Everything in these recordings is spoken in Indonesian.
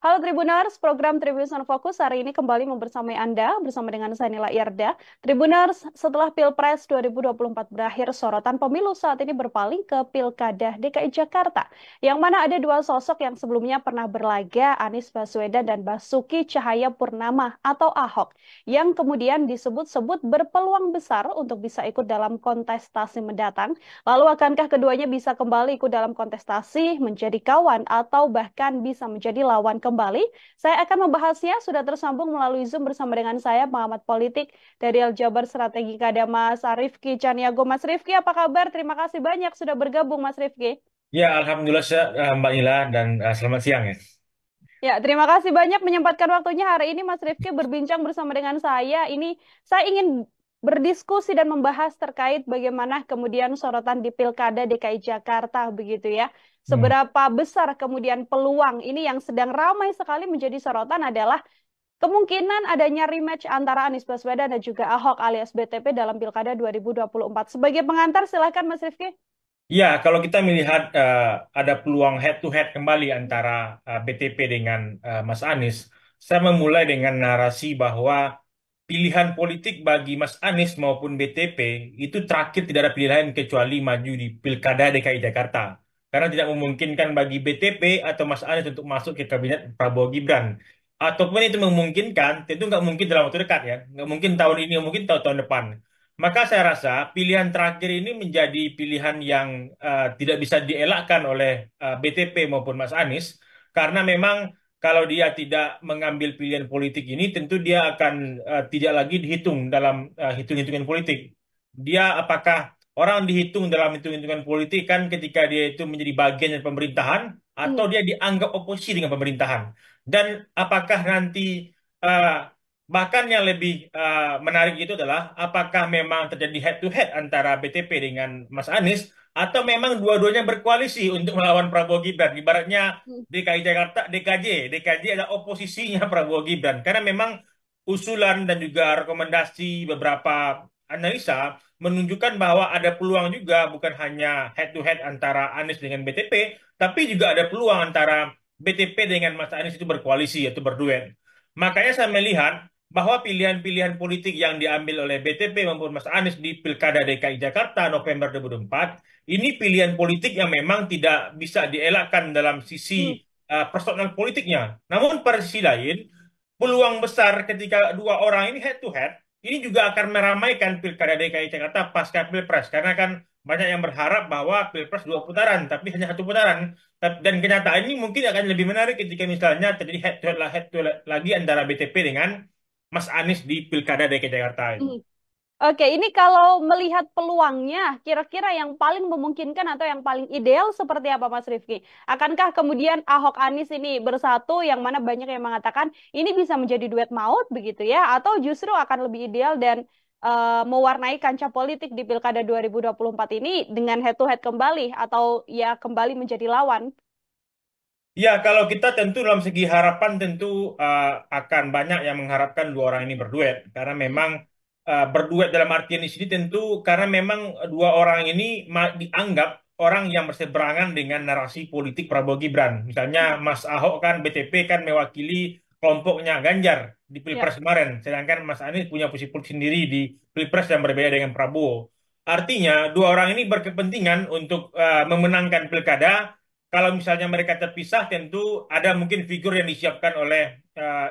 Halo Tribuners, program Tribuners on Fokus hari ini kembali membersamai Anda bersama dengan saya Nila Irda. Tribuners, setelah Pilpres 2024 berakhir, sorotan pemilu saat ini berpaling ke Pilkada DKI Jakarta, yang mana ada dua sosok yang sebelumnya pernah berlaga, Anies Baswedan dan Basuki Cahayapurnama atau Ahok, yang kemudian disebut-sebut berpeluang besar untuk bisa ikut dalam kontestasi mendatang. Lalu akankah keduanya bisa kembali ikut dalam kontestasi, menjadi kawan, atau bahkan bisa menjadi lawan kembali? Saya akan membahasnya, sudah tersambung melalui Zoom bersama dengan saya, pengamat politik dari Aljabar Strategi Kada, Mas Rifki Caniago. Mas Rifki, apa kabar? Terima kasih banyak sudah bergabung, Mas Rifki. Ya, Alhamdulillah Mbak Nila dan selamat siang ya. Ya, terima kasih banyak menyempatkan waktunya hari ini Mas Rifki berbincang bersama dengan saya. Ini saya ingin berdiskusi dan membahas terkait bagaimana kemudian sorotan di Pilkada DKI Jakarta begitu ya. Hmm. Seberapa besar kemudian peluang ini yang sedang ramai sekali menjadi sorotan adalah kemungkinan adanya rematch antara Anies Baswedan dan juga Ahok alias BTP dalam Pilkada 2024. Sebagai pengantar silakan Mas Rifki. Ya, kalau kita melihat ada peluang head to head kembali antara BTP dengan Mas Anies, saya memulai dengan narasi bahwa pilihan politik bagi Mas Anies maupun BTP itu terakhir tidak ada pilihan kecuali maju di Pilkada DKI Jakarta. Karena tidak memungkinkan bagi BTP atau Mas Anies untuk masuk ke kabinet Prabowo Gibran. Ataupun itu memungkinkan, tentu nggak mungkin dalam waktu dekat ya. Nggak mungkin tahun ini, mungkin tahun-tahun depan. Maka saya rasa pilihan terakhir ini menjadi pilihan yang tidak bisa dielakkan oleh BTP maupun Mas Anies, karena memang kalau dia tidak mengambil pilihan politik ini, tentu dia akan tidak lagi dihitung dalam hitung-hitungan politik. Dia apakah orang dihitung dalam hitung-hitungan politik kan ketika dia itu menjadi bagian dari pemerintahan atau Hmm. dia dianggap oposisi dengan pemerintahan. Dan apakah nanti eh, bahkan yang lebih menarik itu adalah apakah memang terjadi head to head antara BTP dengan Mas Anies atau memang dua-duanya berkoalisi untuk melawan Prabowo Gibran. Ibaratnya DKI Jakarta, DKJ adalah oposisinya Prabowo Gibran. Karena memang usulan dan juga rekomendasi beberapa analisa menunjukkan bahwa ada peluang juga bukan hanya head to head antara Anies dengan BTP, tapi juga ada peluang antara BTP dengan Mas Anies itu berkoalisi atau berduet. Makanya saya melihat bahwa pilihan-pilihan politik yang diambil oleh BTP maupun Mas Anies di Pilkada DKI Jakarta November 2024 ini pilihan politik yang memang tidak bisa dielakkan dalam Hmm. sisi personal politiknya. Namun pada sisi lain, peluang besar ketika dua orang ini head to head, ini juga akan meramaikan Pilkada DKI Jakarta pasca Pilpres. Karena kan banyak yang berharap bahwa Pilpres dua putaran, tapi hanya satu putaran. Dan kenyataan ini mungkin akan lebih menarik ketika misalnya terjadi head to head lagi antara BTP dengan Mas Anies di Pilkada DKI Jakarta ini. Hmm. Oke, ini kalau melihat peluangnya, kira-kira yang paling memungkinkan atau yang paling ideal seperti apa, Mas Rifki? Akankah kemudian Ahok Anies ini bersatu, yang mana banyak yang mengatakan ini bisa menjadi duet maut begitu ya, atau justru akan lebih ideal dan mewarnai kancah politik di Pilkada 2024 ini dengan head to head kembali atau ya kembali menjadi lawan? Ya, kalau kita tentu dalam segi harapan tentu akan banyak yang mengharapkan dua orang ini berduet karena memang berduet dalam artian di sini tentu karena memang dua orang ini dianggap orang yang berseberangan dengan narasi politik Prabowo Gibran. Misalnya Hmm. Mas Ahok kan BTP kan mewakili kelompoknya Ganjar di Ya. Pilpres kemarin, sedangkan Mas Anies punya posisi politik sendiri di Pilpres yang berbeda dengan Prabowo. Artinya dua orang ini berkepentingan untuk memenangkan pilkada. Kalau misalnya mereka terpisah, tentu ada mungkin figur yang disiapkan oleh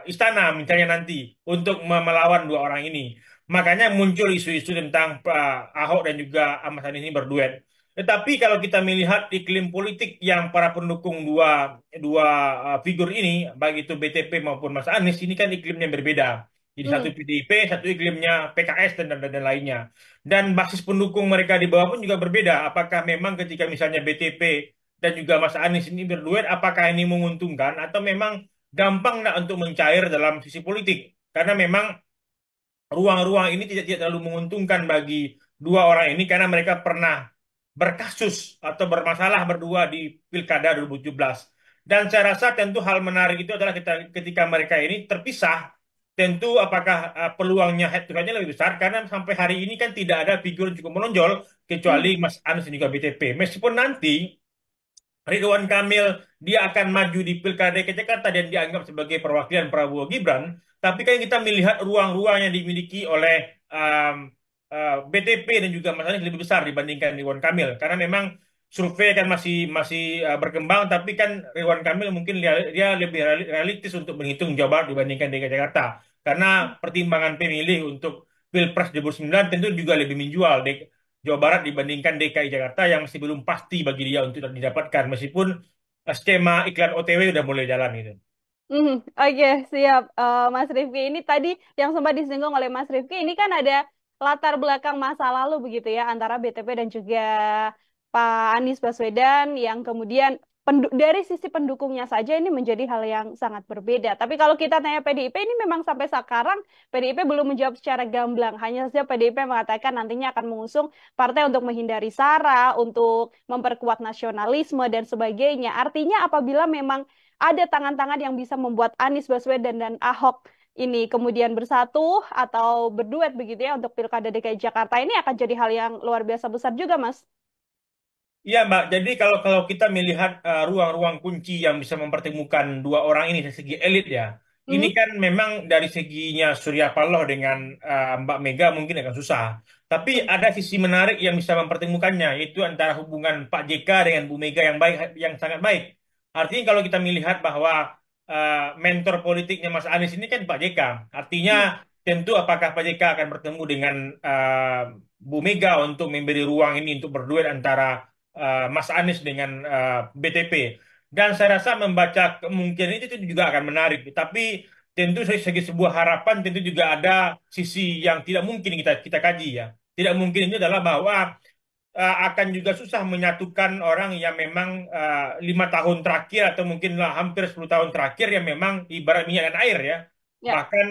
istana misalnya nanti untuk melawan dua orang ini. Makanya muncul isu-isu tentang Ahok dan juga Ahmad Dhani ini berduet. Tetapi kalau kita melihat iklim politik yang para pendukung dua dua figur ini, baik itu BTP maupun Mas Anies, ini kan iklimnya berbeda. Jadi satu Hmm. PDIP, satu iklimnya PKS dan lainnya. Dan basis pendukung mereka di bawah pun juga berbeda. Apakah memang ketika misalnya BTP dan juga Mas Anies ini berduet, apakah ini menguntungkan atau memang gampang nggak untuk mencair dalam sisi politik? Karena memang ruang-ruang ini tidak terlalu menguntungkan bagi dua orang ini karena mereka pernah berkasus atau bermasalah berdua di Pilkada 2017. Dan saya rasa tentu hal menarik itu adalah ketika mereka ini terpisah, tentu apakah peluangnya head to head-nya lebih besar karena sampai hari ini kan tidak ada figur yang cukup menonjol kecuali Hmm. Mas Anies dan juga BTP. Meskipun nanti Ridwan Kamil dia akan maju di Pilkada DKI Jakarta dan dianggap sebagai perwakilan Prabowo Gibran, tapi kan kita melihat ruang-ruang yang dimiliki oleh BTP dan juga Mas Anies lebih besar dibandingkan Ridwan Kamil, karena memang survei kan masih masih berkembang, tapi kan Ridwan Kamil mungkin dia lebih realistis untuk menghitung Jawa Barat dibandingkan DKI Jakarta, karena pertimbangan pemilih untuk Pilpres 2009 tentu juga lebih menjual Jawa Barat dibandingkan DKI Jakarta yang masih belum pasti bagi dia untuk didapatkan meskipun skema iklan OTW udah mulai jalan gitu. Oke, siap. Mas Rifki, ini tadi yang sempat disinggung oleh Mas Rifki, ini kan ada latar belakang masa lalu begitu ya, antara BTP dan juga Pak Anies Baswedan, yang kemudian dari sisi pendukungnya saja ini menjadi hal yang sangat berbeda. Tapi kalau kita tanya PDIP, ini memang sampai sekarang PDIP belum menjawab secara gamblang. Hanya saja PDIP mengatakan nantinya akan mengusung partai untuk menghindari SARA, untuk memperkuat nasionalisme dan sebagainya. Artinya apabila memang ada tangan-tangan yang bisa membuat Anies Baswedan dan Ahok ini kemudian bersatu atau berduet begitu ya untuk Pilkada DKI Jakarta, ini akan jadi hal yang luar biasa besar juga, Mas. Iya, Mbak. Jadi kalau kalau kita melihat ruang-ruang kunci yang bisa mempertemukan dua orang ini dari segi elit ya, ini Mhm. kan memang dari seginya Surya Paloh dengan Mbak Mega mungkin agak susah. Tapi ada sisi menarik yang bisa mempertemukannya, yaitu antara hubungan Pak JK dengan Bu Mega yang baik, yang sangat baik. Artinya kalau kita melihat bahwa mentor politiknya Mas Anies ini kan Pak JK, artinya Mhm. tentu apakah Pak JK akan bertemu dengan Bu Mega untuk memberi ruang ini untuk berduet antara Mas Anies dengan BTP. Dan saya rasa membaca kemungkinan itu juga akan menarik. Tapi tentu dari segi sebuah harapan tentu juga ada sisi yang tidak mungkin kita kita kaji ya. Tidak mungkin itu adalah bahwa akan juga susah menyatukan orang yang memang 5 tahun terakhir atau mungkinlah hampir 10 tahun terakhir yang memang ibarat minyak dan air ya. Ya. Bahkan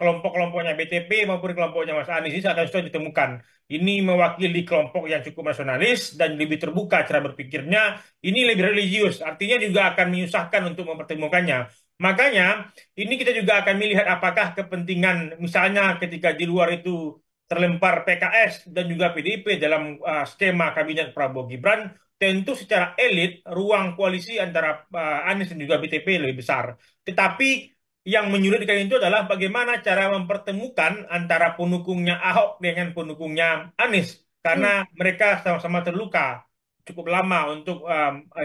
kelompok-kelompoknya BTP maupun kelompoknya Mas Anies ini akan susah ditemukan. Ini mewakili kelompok yang cukup nasionalis dan lebih terbuka cara berpikirnya. Ini lebih religius, artinya juga akan menyusahkan untuk mempertemukannya. Makanya ini kita juga akan melihat apakah kepentingan misalnya ketika di luar itu terlempar PKS dan juga PDIP dalam skema kabinet Prabowo Gibran, tentu secara elit ruang koalisi antara Anies dan juga BTP lebih besar. Tetapi yang menyulitkan itu adalah bagaimana cara mempertemukan antara pendukungnya Ahok dengan pendukungnya Anies, karena Hmm. mereka sama-sama terluka cukup lama untuk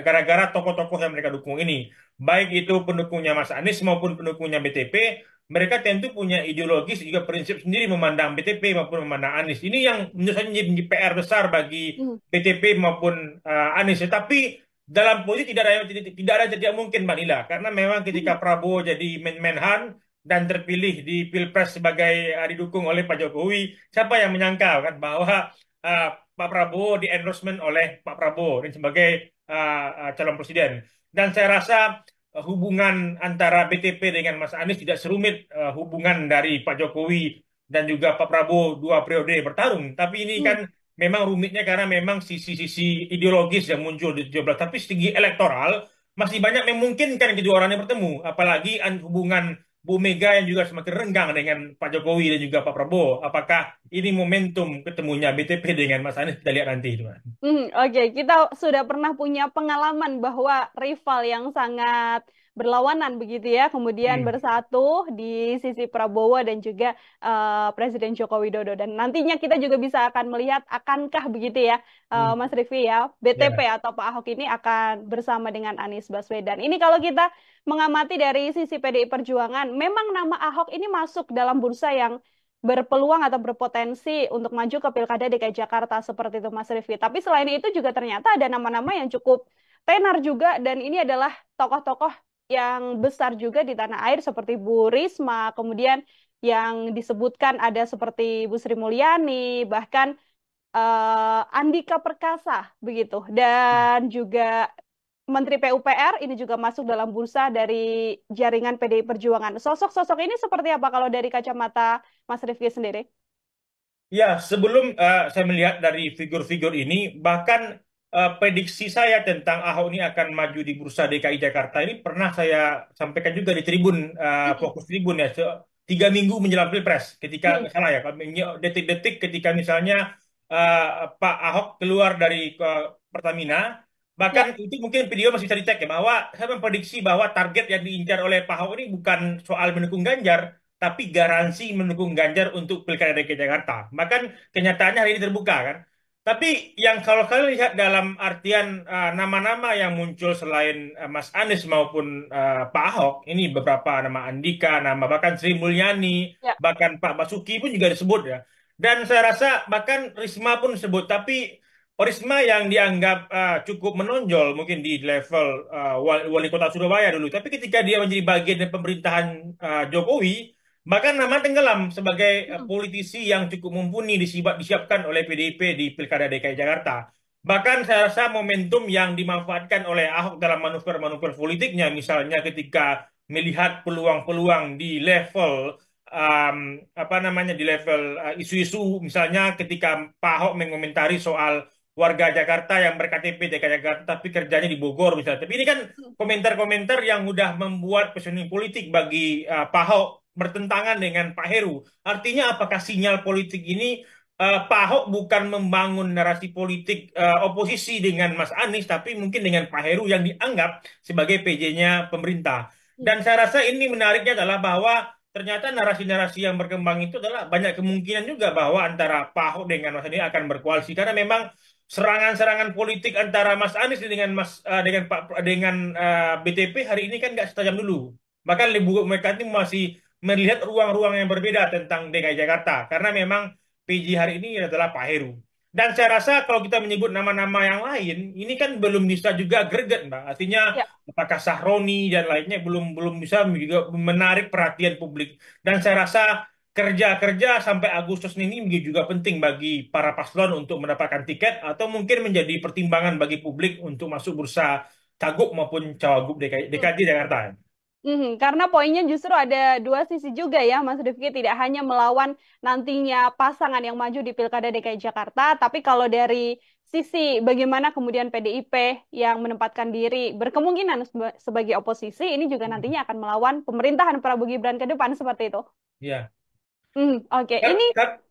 gara-gara tokoh-tokoh yang mereka dukung ini, baik itu pendukungnya Mas Anies maupun pendukungnya BTP, mereka tentu punya ideologis juga prinsip sendiri memandang BTP maupun memandang Anies. Ini yang menurut saya menjadi PR besar bagi Hmm. BTP maupun Anies. Tetapi dalam posisi tidak ada tidak mungkin Mbak Nila, karena memang ketika Hmm. Prabowo jadi Menhan dan terpilih di Pilpres sebagai didukung oleh Pak Jokowi, siapa yang menyangka kan bahwa uh, Pak Prabowo di endorsement oleh Pak Prabowo dan sebagai calon presiden. Dan saya rasa hubungan antara BTP dengan Mas Anies tidak serumit hubungan dari Pak Jokowi dan juga Pak Prabowo 2 periode bertarung. Tapi ini Hmm. kan memang rumitnya karena memang sisi-sisi ideologis yang muncul di 17. Tapi segi elektoral masih banyak memungkinkan kedua orang ini bertemu. Apalagi hubungan Bu Mega yang juga semakin renggang dengan Pak Jokowi dan juga Pak Prabowo. Apakah ini momentum ketemunya BTP dengan Mas Anies? Kita lihat nanti, teman. Oke, kita sudah pernah punya pengalaman bahwa rival yang sangat berlawanan begitu ya, kemudian Hmm. bersatu di sisi Prabowo dan juga Presiden Joko Widodo. Dan nantinya kita juga bisa akan melihat akankah begitu ya, Hmm. Mas Rifki ya, BTP Ya. atau Pak Ahok ini akan bersama dengan Anies Baswedan. Ini kalau kita mengamati dari sisi PDI Perjuangan, memang nama Ahok ini masuk dalam bursa yang berpeluang atau berpotensi untuk maju ke Pilkada DKI Jakarta seperti itu Mas Rifki. Tapi selain itu juga ternyata ada nama-nama yang cukup tenar juga dan ini adalah tokoh-tokoh yang besar juga di tanah air seperti Bu Risma, kemudian yang disebutkan ada seperti Bu Sri Mulyani, bahkan Andika Perkasa begitu dan juga Menteri PUPR ini juga masuk dalam bursa dari jaringan PDI Perjuangan. Sosok-sosok ini seperti apa kalau dari kacamata Mas Rifki sendiri? Ya, sebelum saya melihat dari figur-figur ini, bahkan prediksi saya tentang Ahok ini akan maju di Bursa DKI Jakarta ini pernah saya sampaikan juga di Tribun, Mm-mm. Fokus Tribun ya, 3 minggu menjelang Pilpres, ketika Mm. nggak salah ya, kalau detik-detik ketika misalnya eh, Pak Ahok keluar dari Pertamina, Bahkan Ya. itu mungkin video masih bisa dicek ya, bahwa saya memprediksi bahwa target yang diincar oleh Pak Ahok ini bukan soal mendukung Ganjar, tapi garansi mendukung Ganjar untuk Pilkada DKI Jakarta. Bahkan kenyataannya hari ini terbuka kan. Tapi yang kalau kalian lihat dalam artian nama-nama yang muncul selain Mas Anies maupun Pak Ahok, ini beberapa nama Andika, nama bahkan Sri Mulyani, Ya. bahkan Pak Basuki pun juga disebut ya. Dan saya rasa bahkan Risma pun disebut, tapi Risma yang dianggap cukup menonjol mungkin di level wali kota Surabaya dulu, tapi ketika dia menjadi bagian dari pemerintahan Jokowi, bahkan nama tenggelam sebagai Hmm. politisi yang cukup mumpuni disiapkan oleh PDIP di Pilkada DKI Jakarta. Bahkan saya rasa momentum yang dimanfaatkan oleh Ahok dalam manuver-manuver politiknya, misalnya ketika melihat peluang-peluang di level um, apa namanya di level isu-isu, misalnya ketika Pak Ahok mengomentari soal warga Jakarta yang berKTP DKI Jakarta tapi kerjanya di Bogor misalnya. Tapi ini kan komentar-komentar yang udah membuat positioning politik bagi Pak Ahok bertentangan dengan Pak Heru. Artinya apakah sinyal politik ini Pak Ahok bukan membangun narasi politik oposisi dengan Mas Anies, tapi mungkin dengan Pak Heru yang dianggap sebagai PJ-nya pemerintah. Hmm. Dan saya rasa ini menariknya adalah bahwa ternyata narasi-narasi yang berkembang itu adalah banyak kemungkinan juga bahwa antara Pak Ahok dengan Mas Anies akan berkoalisi karena memang serangan-serangan politik antara Mas Anies dengan BTP hari ini kan nggak setajam dulu. Bahkan mereka ini masih melihat ruang-ruang yang berbeda tentang DKI Jakarta karena memang PJ hari ini adalah Pak Heru. Dan saya rasa kalau kita menyebut nama-nama yang lain, ini kan belum bisa juga greget, Mbak. Artinya Ya. apakah Sahroni dan lainnya belum belum bisa juga menarik perhatian publik. Dan saya rasa kerja-kerja sampai Agustus ini juga penting bagi para paslon untuk mendapatkan tiket atau mungkin menjadi pertimbangan bagi publik untuk masuk bursa cagup maupun cawagup DKI Jakarta. Karena poinnya justru ada dua sisi juga ya, Mas Rifki. Tidak hanya melawan nantinya pasangan yang maju di Pilkada DKI Jakarta, tapi kalau dari sisi bagaimana kemudian PDIP yang menempatkan diri berkemungkinan sebagai oposisi, ini juga nantinya akan melawan pemerintahan Prabowo Gibran ke depan seperti itu. Ya, Oke. Kar- Ini kar-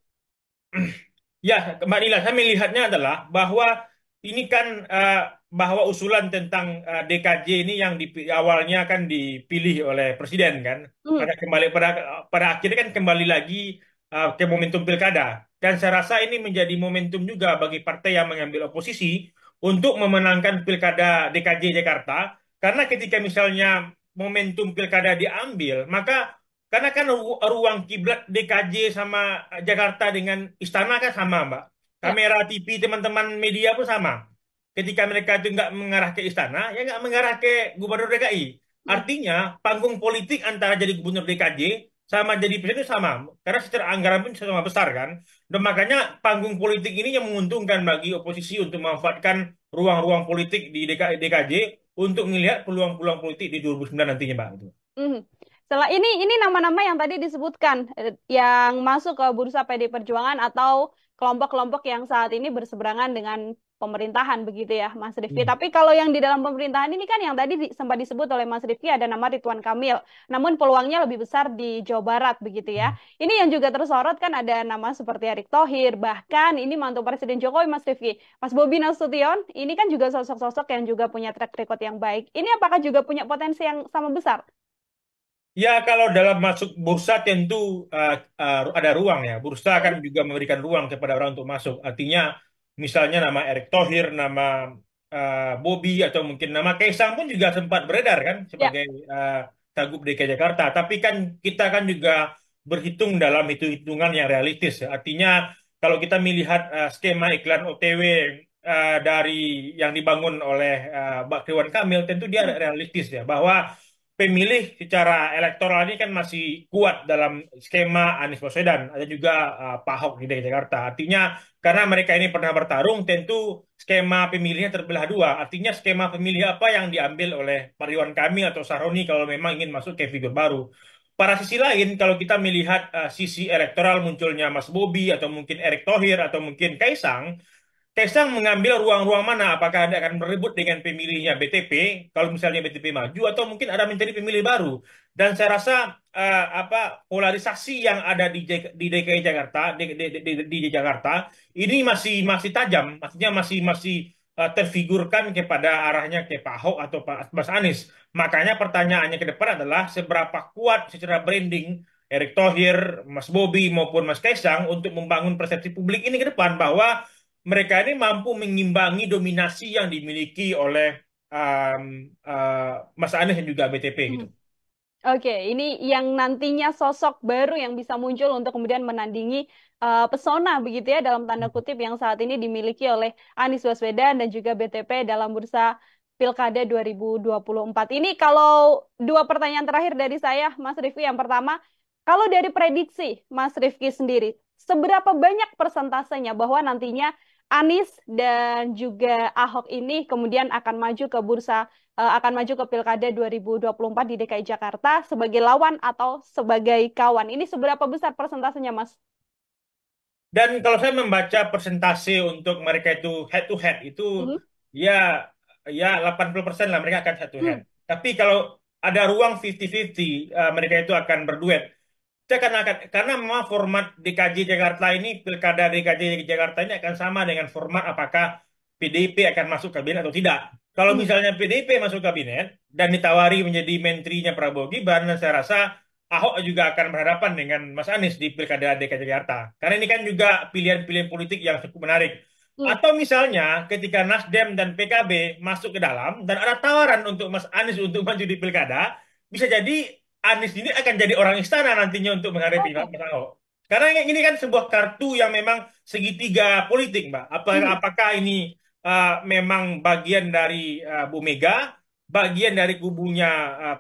ya, Mbak Nila, saya melihatnya adalah bahwa ini kan bahwa usulan tentang DKJ ini yang awalnya kan dipilih oleh Presiden kan, hmm, pada akhirnya kan kembali lagi ke momentum pilkada. Dan saya rasa ini menjadi momentum juga bagi partai yang mengambil oposisi untuk memenangkan pilkada DKJ Jakarta, karena ketika misalnya momentum pilkada diambil, maka karena kan ruang kiblat DKJ sama Jakarta dengan istana kan sama, Mbak. ya. Kamera TV teman-teman media pun sama. Ketika mereka itu nggak mengarah ke istana, ya nggak mengarah ke gubernur DKI. Hmm. Artinya panggung politik antara jadi gubernur DKJ sama jadi presiden itu sama. Karena secara anggaran pun sama besar kan. Dan makanya panggung politik ini yang menguntungkan bagi oposisi untuk memanfaatkan ruang-ruang politik di DKJ untuk melihat peluang-peluang politik di 2009 nantinya, Mbak. Gitu. Mhm. Setelah ini nama-nama yang tadi disebutkan yang masuk ke bursa PD Perjuangan atau kelompok-kelompok yang saat ini berseberangan dengan pemerintahan begitu ya Mas Rifki. Hmm. Tapi kalau yang di dalam pemerintahan ini kan yang tadi sempat disebut oleh Mas Rifki ada nama Ridwan Kamil. Namun peluangnya lebih besar di Jawa Barat begitu ya. Ini yang juga tersorot kan ada nama seperti Erick Thohir, bahkan ini mantu Presiden Jokowi Mas Rifki. Mas Bobi Nasution ini kan juga sosok-sosok yang juga punya track record yang baik. Ini apakah juga punya potensi yang sama besar? Ya, kalau dalam masuk bursa tentu ada ruang ya. Bursa kan juga memberikan ruang kepada orang untuk masuk. Artinya, misalnya nama Erick Thohir, nama Bobi, atau mungkin nama Kaisang pun juga sempat beredar kan Ya. sebagai uh, Cagup DKI Jakarta. Tapi kan kita kan juga berhitung dalam hitung-hitungan yang realistis, ya. Artinya, kalau kita melihat skema iklan OTW dari yang dibangun oleh Mbak Ridwan Kamil, tentu dia Hmm. realistis ya bahwa pemilih secara elektoral ini kan masih kuat dalam skema Anies Baswedan, ada juga Pak Ahok di DKI Jakarta. Artinya karena mereka ini pernah bertarung, tentu skema pemilihnya terbelah dua. Artinya skema pemilih apa yang diambil oleh Pak Ridwan Kamil atau Sahroni kalau memang ingin masuk ke figur baru. Pada sisi lain, kalau kita melihat sisi elektoral munculnya Mas Bobi atau mungkin Erick Thohir atau mungkin Kaisang, Kaisang mengambil ruang-ruang mana? Apakah Anda akan berebut dengan pemilihnya BTP, kalau misalnya BTP maju, atau mungkin ada mencari pemilih baru? Dan saya rasa polarisasi yang ada di DKI Jakarta, di Jakarta ini masih masih tajam, maksudnya masih masih terfigurkan kepada arahnya ke Pak Ahok atau Pak Mas Anies. Makanya pertanyaannya ke depan adalah seberapa kuat secara branding Erick Thohir, Mas Bobi maupun Mas Kaisang untuk membangun persepsi publik ini ke depan bahwa mereka ini mampu mengimbangi dominasi yang dimiliki oleh um, Mas Anies dan juga BTP gitu. Oke, ini yang nantinya sosok baru yang bisa muncul untuk kemudian menandingi pesona begitu ya dalam tanda kutip yang saat ini dimiliki oleh Anies Baswedan dan juga BTP dalam bursa Pilkada 2024. Ini kalau dua pertanyaan terakhir dari saya, Mas Rifki. Yang pertama, kalau dari prediksi Mas Rifki sendiri, seberapa banyak persentasenya bahwa nantinya Anies dan juga Ahok ini kemudian akan maju ke akan maju ke Pilkada 2024 di DKI Jakarta sebagai lawan atau sebagai kawan. Ini seberapa besar persentasenya, Mas? Dan kalau saya membaca persentase untuk mereka itu head to head itu Mhm. ya ya 80% lah mereka akan head to Hmm. head. Tapi kalau ada ruang 50-50 mereka itu akan berduet. Saya karena memang format DKJ Jakarta ini Pilkada DKJ Jakarta ini akan sama dengan format apakah PDIP akan masuk kabinet atau tidak. Kalau Hmm. misalnya PDIP masuk kabinet dan ditawari menjadi menterinya Prabowo Gibran, dan saya rasa Ahok juga akan berhadapan dengan Mas Anies di Pilkada DKI Jakarta. Karena ini kan juga pilihan-pilihan politik yang cukup menarik. Hmm. Atau misalnya ketika Nasdem dan PKB masuk ke dalam dan ada tawaran untuk Mas Anies untuk maju di Pilkada, bisa jadi Anies ini akan jadi orang istana nantinya untuk menghadapi Mas Oh. Ahok. Karena ini kan sebuah kartu yang memang segitiga politik, Mbak. Hmm. Apakah ini memang bagian dari Bu Mega, bagian dari kubunya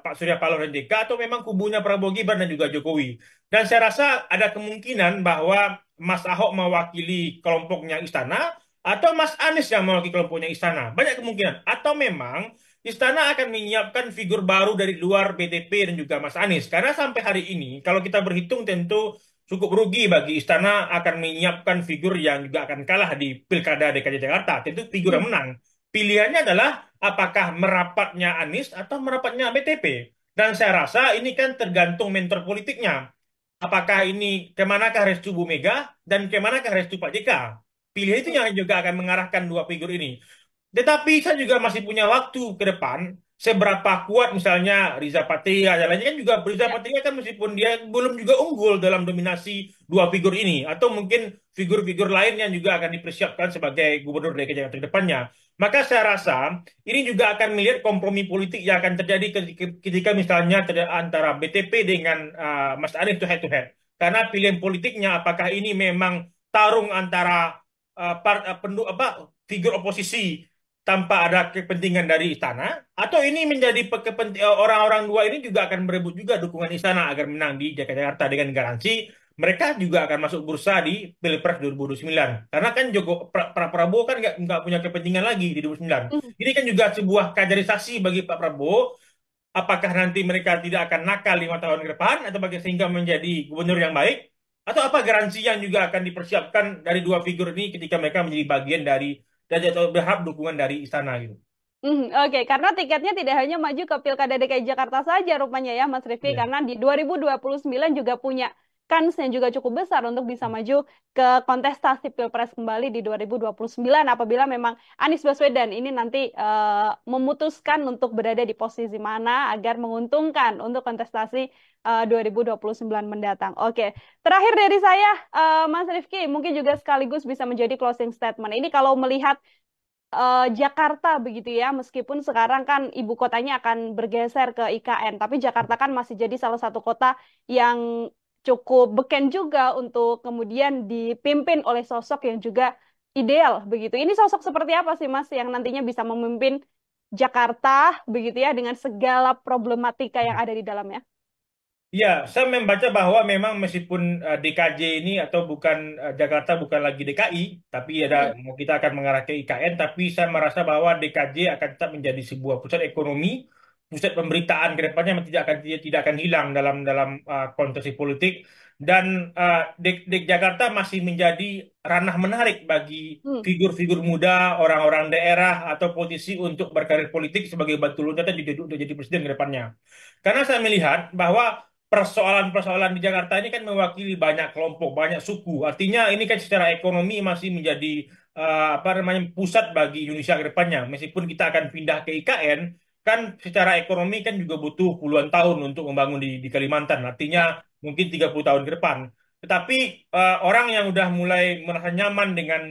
Pak Surya Paloh dan JK, atau memang kubunya Prabowo Gibran dan juga Jokowi. Dan saya rasa ada kemungkinan bahwa Mas Ahok mewakili kelompoknya istana, atau Mas Anies yang mewakili kelompoknya istana. Banyak kemungkinan. Atau memang istana akan menyiapkan figur baru dari luar BTP dan juga Mas Anies. Karena sampai hari ini, kalau kita berhitung tentu cukup rugi bagi istana akan menyiapkan figur yang juga akan kalah di Pilkada DKI Jakarta. Tentu figur Hmm. yang menang. Pilihannya adalah apakah merapatnya Anies atau merapatnya BTP. Dan saya rasa ini kan tergantung mentor politiknya. Apakah ini kemanakah restu Bu Mega dan kemanakah restu Pak JK? Pilihan itu yang juga akan mengarahkan dua figur ini. Tetapi saya juga masih punya waktu ke depan. Seberapa kuat misalnya Riza Patria dan lainnya kan juga Riza Ya. Patria kan meskipun dia belum juga unggul dalam dominasi dua figur ini atau mungkin figur-figur lain yang juga akan dipersiapkan sebagai gubernur DKI Jakarta ke depannya. Maka saya rasa ini juga akan melihat kompromi politik yang akan terjadi ketika misalnya antara BTP dengan Mas Anies itu head to head. Karena pilihan politiknya apakah ini memang tarung antara figur oposisi tanpa ada kepentingan dari istana, atau ini menjadi orang-orang dua ini juga akan berebut juga dukungan istana agar menang di Jakarta dengan garansi mereka juga akan masuk bursa di Pilpres 2029. Karena kan Prabowo kan nggak punya kepentingan lagi di 2029. Hmm. Ini kan juga sebuah kaderisasi bagi Pak Prabowo. Apakah nanti mereka tidak akan nakal 5 tahun ke depan atau sehingga menjadi gubernur yang baik? Atau apa garansi yang juga akan dipersiapkan dari dua figur ini ketika mereka menjadi bagian dari dan atau berharap dukungan dari istana gitu. Oke, karena tiketnya tidak hanya maju ke Pilkada DKI Jakarta saja rupanya ya, Mas Rifki, Iya. karena di 2029 juga punya kans yang juga cukup besar untuk bisa maju ke kontestasi Pilpres kembali di 2029 apabila memang Anies Baswedan ini nanti memutuskan untuk berada di posisi mana agar menguntungkan untuk kontestasi 2029 mendatang. Oke, terakhir dari saya, Mas Rifki, mungkin juga sekaligus bisa menjadi closing statement. Ini kalau melihat Jakarta begitu ya, meskipun sekarang kan ibu kotanya akan bergeser ke IKN, tapi Jakarta kan masih jadi salah satu kota yang cukup beken juga untuk kemudian dipimpin oleh sosok yang juga ideal begitu. Ini sosok seperti apa sih Mas yang nantinya bisa memimpin Jakarta begitu ya dengan segala problematika yang ada di dalamnya? Ya, saya membaca bahwa memang meskipun DKJ ini atau bukan Jakarta bukan lagi DKI, tapi Hmm. kita akan mengarah ke IKN, tapi saya merasa bahwa DKJ akan tetap menjadi sebuah pusat ekonomi, pusat pemberitaan ke depannya tidak akan hilang dalam dalam konteks politik dan Jakarta masih menjadi ranah menarik bagi Hmm. figur-figur muda, orang-orang daerah atau politisi untuk berkarir politik sebagai batu loncatan untuk jadi presiden ke depannya. Karena saya melihat bahwa persoalan-persoalan di Jakarta ini kan mewakili banyak kelompok, banyak suku. Artinya ini kan secara ekonomi masih menjadi apa namanya pusat bagi Indonesia ke depannya. Meskipun kita akan pindah ke IKN, kan secara ekonomi kan juga butuh puluhan tahun untuk membangun di Kalimantan. Artinya Ya. mungkin 30 tahun ke depan. Tetapi orang yang udah mulai merasa nyaman dengan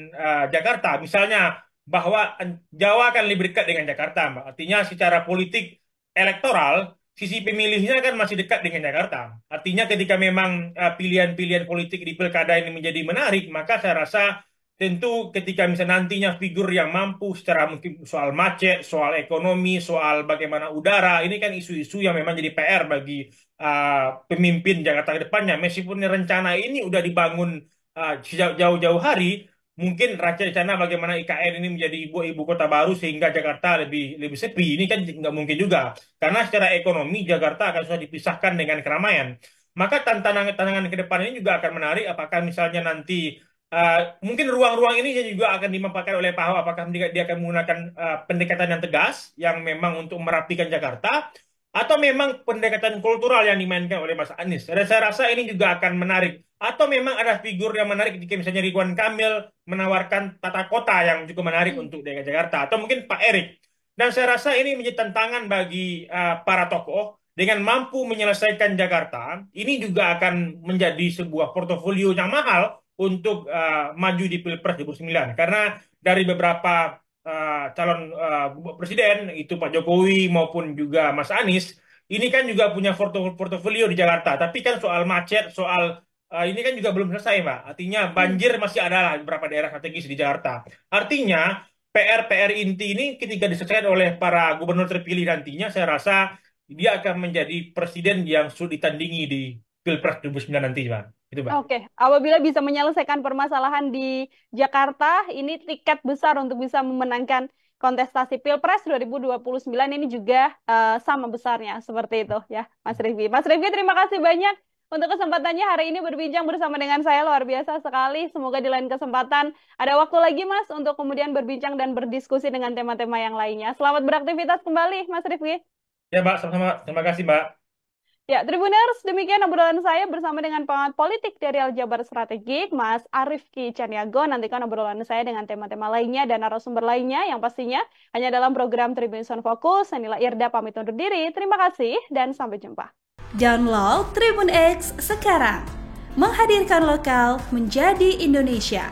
Jakarta, misalnya bahwa Jawa akan lebih dekat dengan Jakarta, Mbak. Artinya secara politik elektoral, sisi pemilihnya kan masih dekat dengan Jakarta. Artinya ketika memang pilihan-pilihan politik di pilkada ini menjadi menarik, maka saya rasa tentu ketika misalnya nantinya figur yang mampu secara mungkin soal macet, soal ekonomi, soal bagaimana udara, ini kan isu-isu yang memang jadi PR bagi pemimpin Jakarta ke depannya. Meskipun rencana ini udah dibangun jauh-jauh hari, mungkin rencana bagaimana IKN ini menjadi ibu kota baru sehingga Jakarta lebih lebih sepi. Ini kan nggak mungkin juga. Karena secara ekonomi Jakarta akan susah dipisahkan dengan keramaian. Maka tantangan ke depan ini juga akan menarik. Apakah misalnya nanti mungkin ruang-ruang ini juga akan dimanfaatkan oleh Pak Ahok. Apakah dia akan menggunakan pendekatan yang tegas, yang memang untuk merapikan Jakarta, atau memang pendekatan kultural yang dimainkan oleh Mas Anies. Dan saya rasa ini juga akan menarik. Atau memang ada figur yang menarik ketika misalnya Ridwan Kamil menawarkan tata kota yang juga menarik untuk DKI Jakarta. Atau mungkin Pak Erik. Dan saya rasa ini menjadi tantangan bagi para tokoh dengan mampu menyelesaikan Jakarta. Ini juga akan menjadi sebuah portofolio yang mahal untuk maju di Pilpres 2009. Karena dari beberapa calon presiden, itu Pak Jokowi maupun juga Mas Anies, ini kan juga punya portofolio di Jakarta. Tapi kan soal macet, soal ini kan juga belum selesai, Mbak. Artinya Hmm. banjir masih ada lah di beberapa daerah strategis di Jakarta. Artinya PR-PR inti ini ketika diselesaikan oleh para gubernur terpilih nantinya, saya rasa dia akan menjadi presiden yang sulit ditandingi di Pilpres 2009 nanti, Pak. Itu, Pak. Oke, apabila bisa menyelesaikan permasalahan di Jakarta, ini tiket besar untuk bisa memenangkan kontestasi Pilpres 2029 ini juga sama besarnya seperti itu ya, Mas Rifki. Mas Rifki, terima kasih banyak untuk kesempatannya hari ini berbincang bersama dengan saya, luar biasa sekali. Semoga di lain kesempatan ada waktu lagi, Mas, untuk kemudian berbincang dan berdiskusi dengan tema-tema yang lainnya. Selamat beraktivitas kembali, Mas Rifki. Ya, Mbak, sama-sama. Terima kasih, Mbak. Ya, Tribuners, demikian obrolan saya bersama dengan pengamat politik dari Aljabar Strategik, Mas Arief Ki Caniago. Nantikan obrolan saya dengan tema-tema lainnya dan narasumber lainnya yang pastinya hanya dalam program Tribunnews on Focus. Sanila Irda pamit undur diri. Terima kasih dan sampai jumpa. Download Tribun X sekarang. Menghadirkan lokal menjadi Indonesia.